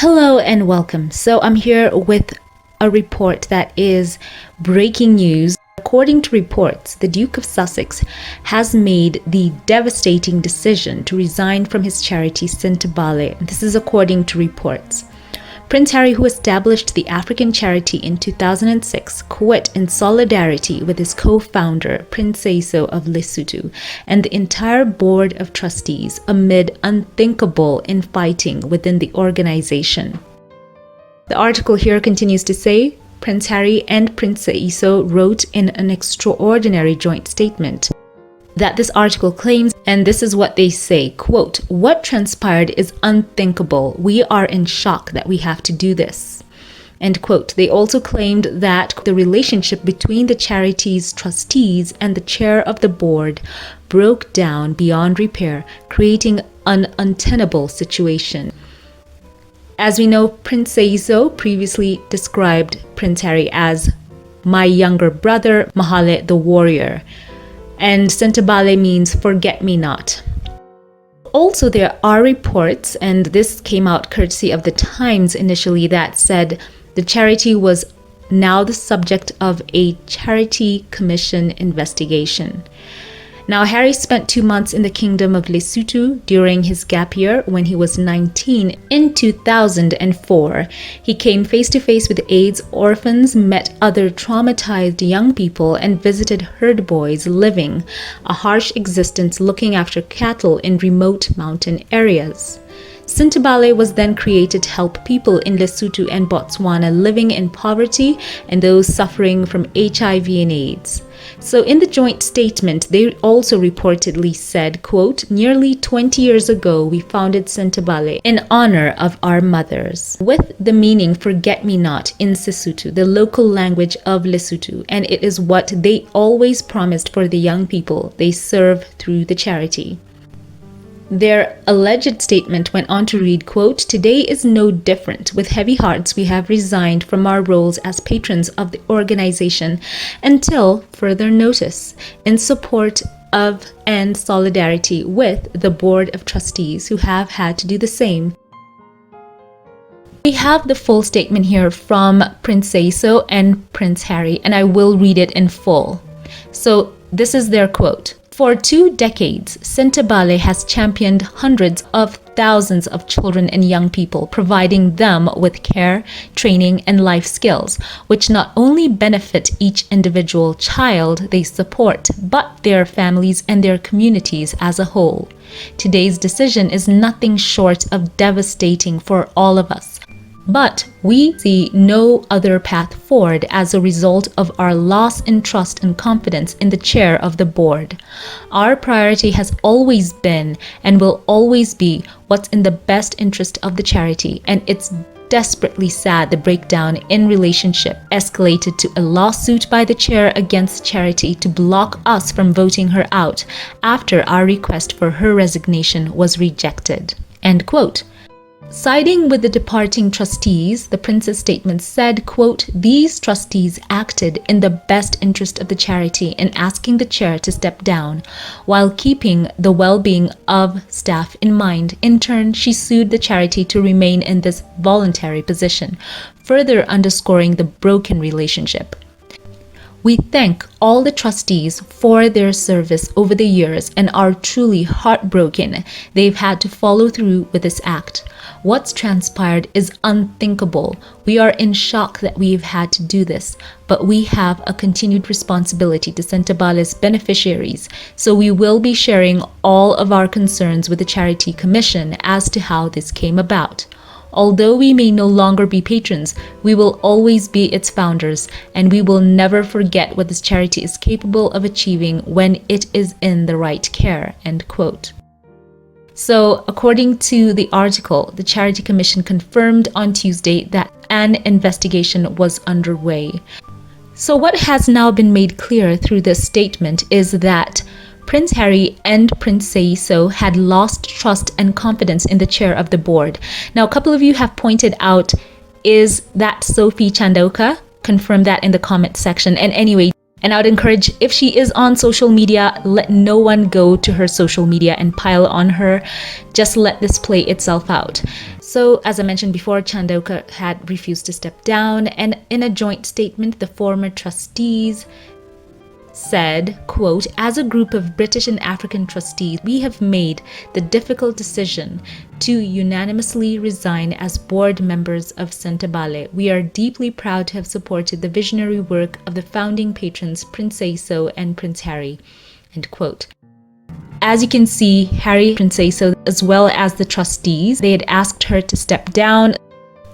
Hello and welcome. So I'm here with a report that is breaking news. According to reports, the Duke of Sussex has made the devastating decision to resign from his charity Sentebale. This is according to reports. Prince Harry, who established the African charity in 2006, quit in solidarity with his co-founder, Prince Seeiso of Lesotho, and the entire board of trustees amid unthinkable infighting within the organization. The article here continues to say, Prince Harry and Prince Seeiso wrote in an extraordinary joint statement that this article claims, and this is what they say, quote, "What transpired is unthinkable. We are in shock that we have to do this." End quote. They also claimed that the relationship between the charity's trustees and the chair of the board broke down beyond repair, creating an untenable situation. As we know, Prince Seeiso previously described Prince Harry as my younger brother, Mahale the warrior. And Sentebale means forget-me-not. Also, there are reports, and this came out courtesy of the Times initially, that said the charity was now the subject of a charity commission investigation. Now, Harry spent 2 months in the Kingdom of Lesotho during his gap year when he was 19 in 2004. He came face to face with AIDS orphans, met other traumatized young people, and visited herd boys living a harsh existence looking after cattle in remote mountain areas. Sentebale was then created to help people in Lesotho and Botswana living in poverty and those suffering from HIV and AIDS. So in the joint statement, they also reportedly said, quote, "Nearly 20 years ago, we founded Sentebale in honor of our mothers, with the meaning forget-me-not in Sesotho, the local language of Lesotho, and it is what they always promised for the young people they serve through the charity." Their alleged statement went on to read, quote, "Today is no different. With heavy hearts, we have resigned from our roles as patrons of the organization until further notice, in support of and solidarity with the board of trustees who have had to do the same." We have the full statement here from Prince Seeiso and Prince Harry, and I will read it in full. So this is their quote. "For 2 decades, Sentebale has championed hundreds of thousands of children and young people, providing them with care, training, and life skills, which not only benefit each individual child they support, but their families and their communities as a whole. Today's decision is nothing short of devastating for all of us. But we see no other path forward as a result of our loss in trust and confidence in the chair of the board. Our priority has always been and will always be what's in the best interest of the charity, and it's desperately sad the breakdown in relationship escalated to a lawsuit by the chair against charity to block us from voting her out after our request for her resignation was rejected." End quote. Siding with the departing trustees, the prince's statement said, quote, "These trustees acted in the best interest of the charity in asking the chair to step down, while keeping the well-being of staff in mind. In turn, she sued the charity to remain in this voluntary position, further underscoring the broken relationship. We thank all the trustees for their service over the years and are truly heartbroken they've had to follow through with this act. What's transpired is unthinkable. We are in shock that we've had to do this, but we have a continued responsibility to Sentebale's beneficiaries, so we will be sharing all of our concerns with the Charity Commission as to how this came about. Although we may no longer be patrons, we will always be its founders, and we will never forget what this charity is capable of achieving when it is in the right care." End quote. So, according to the article, the Charity Commission confirmed on Tuesday that an investigation was underway. So what has now been made clear through this statement is that Prince Harry and Prince Seeiso had lost trust and confidence in the chair of the board. Now, a couple of you have pointed out, is that Sophie Chandoka? Confirm that in the comment section. And anyway, And I would encourage, if she is on social media, let no one go to her social media and pile on her. Just let this play itself out. So, as I mentioned before, Chandoka had refused to step down, and in a joint statement, the former trustees said, quote, "As a group of British and African trustees, we have made the difficult decision to unanimously resign as board members of Sentebale. We are deeply proud to have supported the visionary work of the founding patrons Prince Eso and Prince Harry," end quote. As you can see, Harry, Prince Eso, as well as the trustees, they had asked her to step down.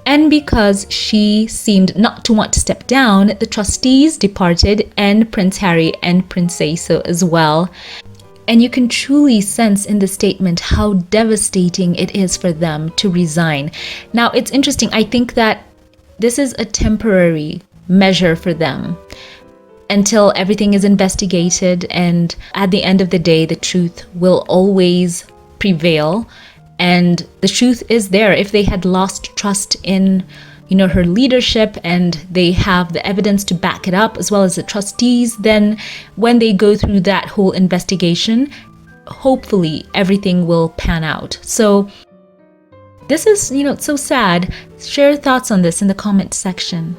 And because she seemed not to want to step down, the trustees departed, and Prince Harry and Prince Eso as well. And you can truly sense in the statement how devastating it is for them to resign. Now, it's interesting. I think that this is a temporary measure for them until everything is investigated, and at the end of the day, the truth will always prevail. And the truth is there. If they had lost trust in, her leadership, and they have the evidence to back it up, as well as the trustees, then when they go through that whole investigation, hopefully everything will pan out. So this is, so sad. Share your thoughts on this in the comment section.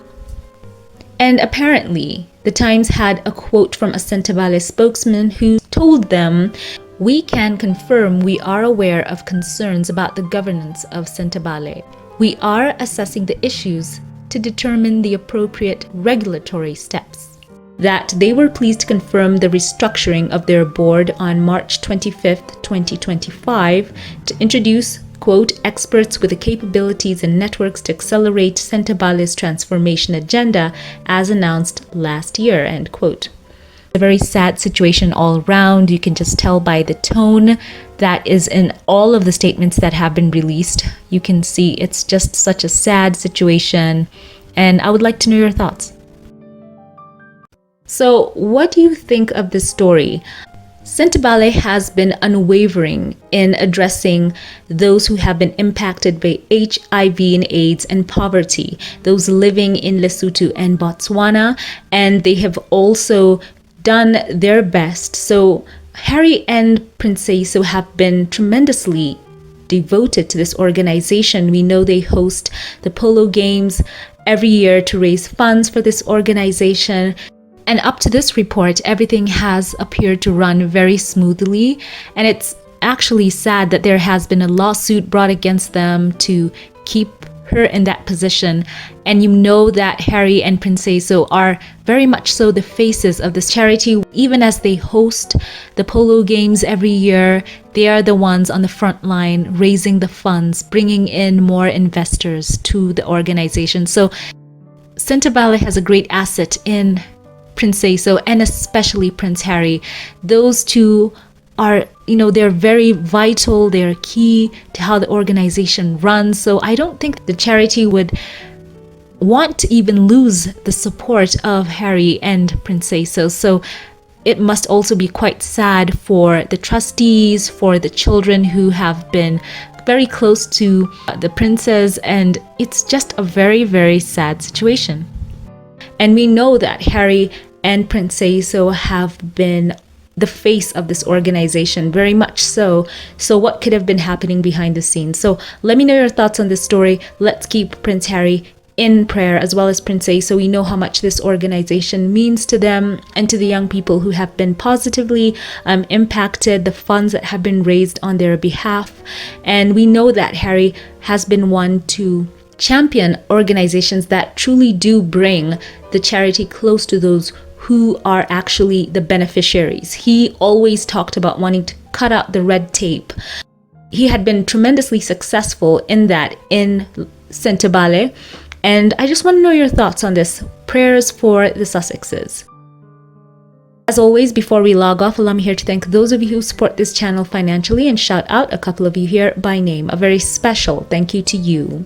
And apparently, the Times had a quote from a Sentebale spokesman who told them, "We can confirm we are aware of concerns about the governance of Sentebale. We are assessing the issues to determine the appropriate regulatory steps." That they were pleased to confirm the restructuring of their board on March 25th, 2025 to introduce, quote, "experts with the capabilities and networks to accelerate Sentebale's transformation agenda as announced last year," end quote. A very sad situation all around. You can just tell by the tone that is in all of the statements that have been released. You can see it's just such a sad situation, and I would like to know your thoughts. So, what do you think of this story? Sentebale has been unwavering in addressing those who have been impacted by HIV and AIDS and poverty, those living in Lesotho and Botswana, and they have also done their best. So Harry and Prince Eso have been tremendously devoted to this organization. We know they host the polo games every year to raise funds for this organization. And up to this report, everything has appeared to run very smoothly. And it's actually sad that there has been a lawsuit brought against them to keep her in that position. And you know that Harry and Prince Eso are very much so the faces of this charity. Even as they host the polo games every year, they are the ones on the front line raising the funds, bringing in more investors to the organization. So Sentebale has a great asset in Prince Eso and especially Prince Harry. Those two are, they're very vital, they're key to how the organization runs. So I don't think the charity would want to even lose the support of Harry and Prince Eso. So it must also be quite sad for the trustees, for the children who have been very close to the princes, and it's just a very, very sad situation. And we know that Harry and Prince Eso have been the face of this organization, very much so. So what could have been happening behind the scenes? So let me know your thoughts on this story. Let's keep Prince Harry in prayer as well as Prince Eso. We know how much this organization means to them and to the young people who have been positively impacted, the funds that have been raised on their behalf. And we know that Harry has been one to champion organizations that truly do bring the charity close to those who are actually the beneficiaries. He always talked about wanting to cut out the red tape. He had been tremendously successful in that in Sentebale. And I just want to know your thoughts on this. Prayers for the Sussexes. As always, before we log off, allow me here to thank those of you who support this channel financially and shout out a couple of you here by name. A very special thank you to you.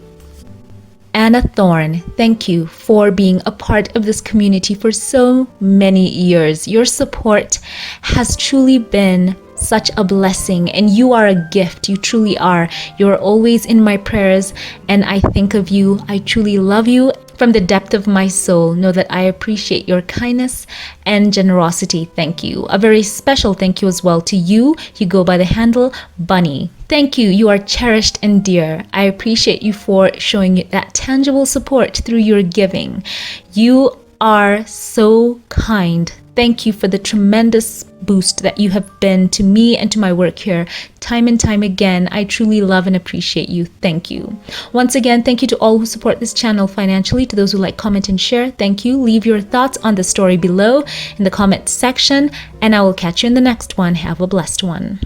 Anna Thorne, thank you for being a part of this community for so many years. Your support has truly been such a blessing, and you are a gift. You truly are. You're always in my prayers, and I think of you. I truly love you. From the depth of my soul, know that I appreciate your kindness and generosity. Thank you. A very special thank you as well to you. You go by the handle Bunny. Thank you. You are cherished and dear. I appreciate you for showing that tangible support through your giving. You are so kind. Thank you for the tremendous boost that you have been to me and to my work here time and time again. I truly love and appreciate you. Thank you. Once again, thank you to all who support this channel financially. To those who like, comment, and share, thank you. Leave your thoughts on the story below in the comment section, and I will catch you in the next one. Have a blessed one.